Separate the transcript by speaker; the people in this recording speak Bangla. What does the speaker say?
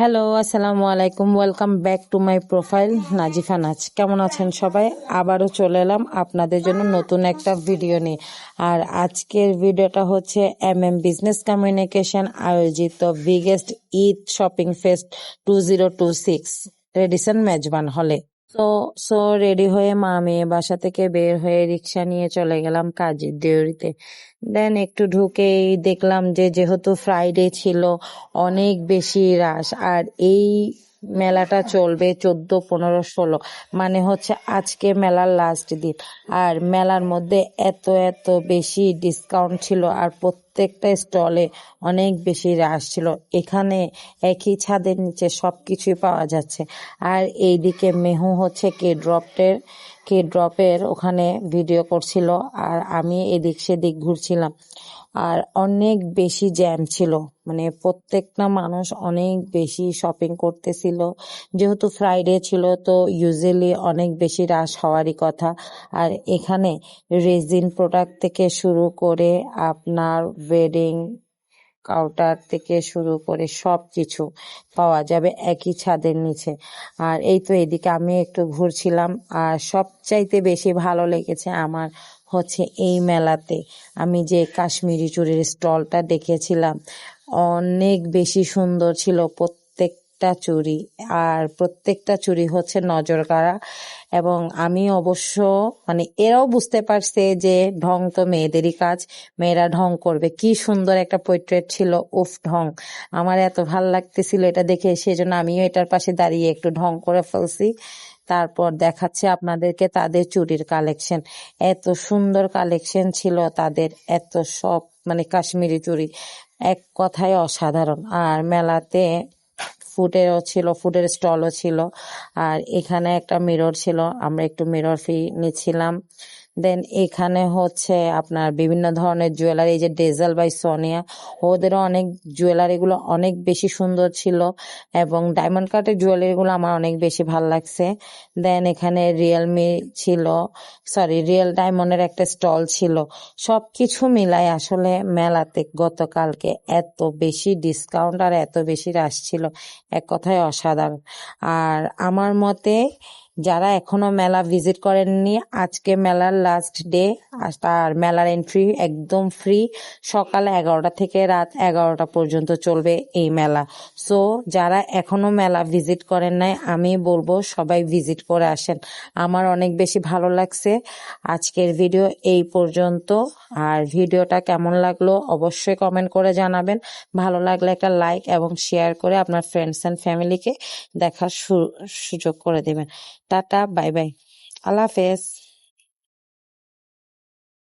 Speaker 1: হ্যালো, আসসালামু আলাইকুম। Welcome back to my profile Nazifa Naz. কেমন আছেন সবাই? আবারও চলে এলাম আপনাদের জন্য নতুন একটা ভিডিও নিয়ে। আর আজকের ভিডিওটা হচ্ছে বিজনেস কমিউনিকেশন আয়োজিত biggest Eid shopping fest 2026 Radisson Mezban হলে। তো সো রেডি হয়ে মা মেয়ে বাসা থেকে বের হয়ে রিক্সা নিয়ে চলে গেলাম কাজীর দেউরিতে। দেন একটু ঢুকেই দেখলাম যে যেহেতু ফ্রাইডে ছিল, অনেক বেশি রাশ। আর এই মেলাটা চলবে 14, 15, 16, মানে হচ্ছে আজকে মেলার লাস্ট দিন। আর মেলার মধ্যে এত এত বেশি ডিসকাউন্ট ছিল, আর প্রত্যেকটা স্টলে অনেক বেশি রাশ ছিল। এখানে একই ছাদের নিচে সবকিছুই পাওয়া যাচ্ছে। আর এইদিকে মেহু হচ্ছে কে ড্রপের ওখানে ভিডিও করছিল, আর আমি এদিক সেদিক ঘুরছিলাম। আর অনেক বেশি জ্যাম ছিল, মানে প্রত্যেকটা মানুষ অনেক বেশি শপিং করতেছিল। যেহেতু ফ্রাইডে ছিল, তো ইউজুয়ালি অনেক বেশি রাশ হওয়ারই কথা। আর এখানে রেজিন প্রোডাক্ট থেকে শুরু করে আপনার ওয়েডিং কাউটার থেকে শুরু করে সবকিছু পাওয়া যাবে একই ছাদের নিচে। আর এই তো এদিকে আমি একটু ঘুরছিলাম। আর সবচাইতে বেশি ভালো লেগেছে আমার হচ্ছে এই মেলাতে আমি যে কাশ্মীরি চুড়ির স্টলটা দেখেছিলাম, অনেক বেশি সুন্দর ছিল প্রত্যেকটা চুড়ি। আর প্রত্যেকটা চুড়ি হচ্ছে নজর কাড়া। এবং আমি অবশ্য, মানে এরাও বুঝতে পারছে যে ঢং তো মেয়েদেরই কাজ, মেয়েরা ঢং করবে। কি সুন্দর একটা পোর্ট্রেট ছিল, উফ ঢং! আমার এত ভাল লাগতেছিল এটা দেখে, সেজন্য আমিও এটার পাশে দাঁড়িয়ে একটু ঢং করে ফেলছি। তারপর দেখাচ্ছে আপনাদেরকে তাদের চুড়ির কালেকশন। এত সুন্দর কালেকশন ছিল তাদের, এত সব মানে কাশ্মীরি চুড়ি, এক কথায় অসাধারণ। আর মেলাতে ফুডের স্টলও ছিল। আর এখানে একটা মিরর ছিল, আমরা একটু মিরর ফি নিচ্ছিলাম। দেন এখানে হচ্ছে আপনার বিভিন্ন ধরনের জুয়েলারি, যে ডেজাল বাই সোনিয়া, ওদেরও অনেক জুয়েলারিগুলো অনেক বেশি সুন্দর ছিল। এবং ডায়মন্ড কাটের জুয়েলারিগুলো আমার অনেক বেশি ভাল লাগছে। দেন এখানে রিয়েল ডায়মন্ডের একটা স্টল ছিল। সবকিছু মিলাই আসলে মেলাতে গতকালকে এত বেশি ডিসকাউন্ট আর এত বেশি রাশ ছিল, এক কথায় অসাধারণ। আর আমার মতে যারা এখনো মেলা ভিজিট করেননি, আজকে মেলার লাস্ট ডে। আর মেলার এন্ট্রি একদম ফ্রি। সকাল 11টা থেকে রাত 11টা পর্যন্ত চলবে এই মেলা। সো যারা এখনো মেলা ভিজিট করেন নাই, আমি বলবো সবাই ভিজিট করে আসেন। আমার অনেক বেশি ভালো লাগছে। আজকের ভিডিও এই পর্যন্ত। আর ভিডিওটা কেমন লাগলো অবশ্যই কমেন্ট করে জানাবেন। ভালো লাগলে একটা লাইক এবং শেয়ার করে আপনার ফ্রেন্ডস এন্ড ফ্যামিলিকে দেখার সুযোগ করে দেবেন। টাটা, বাই বাই, আল্লাহ হাফেজ।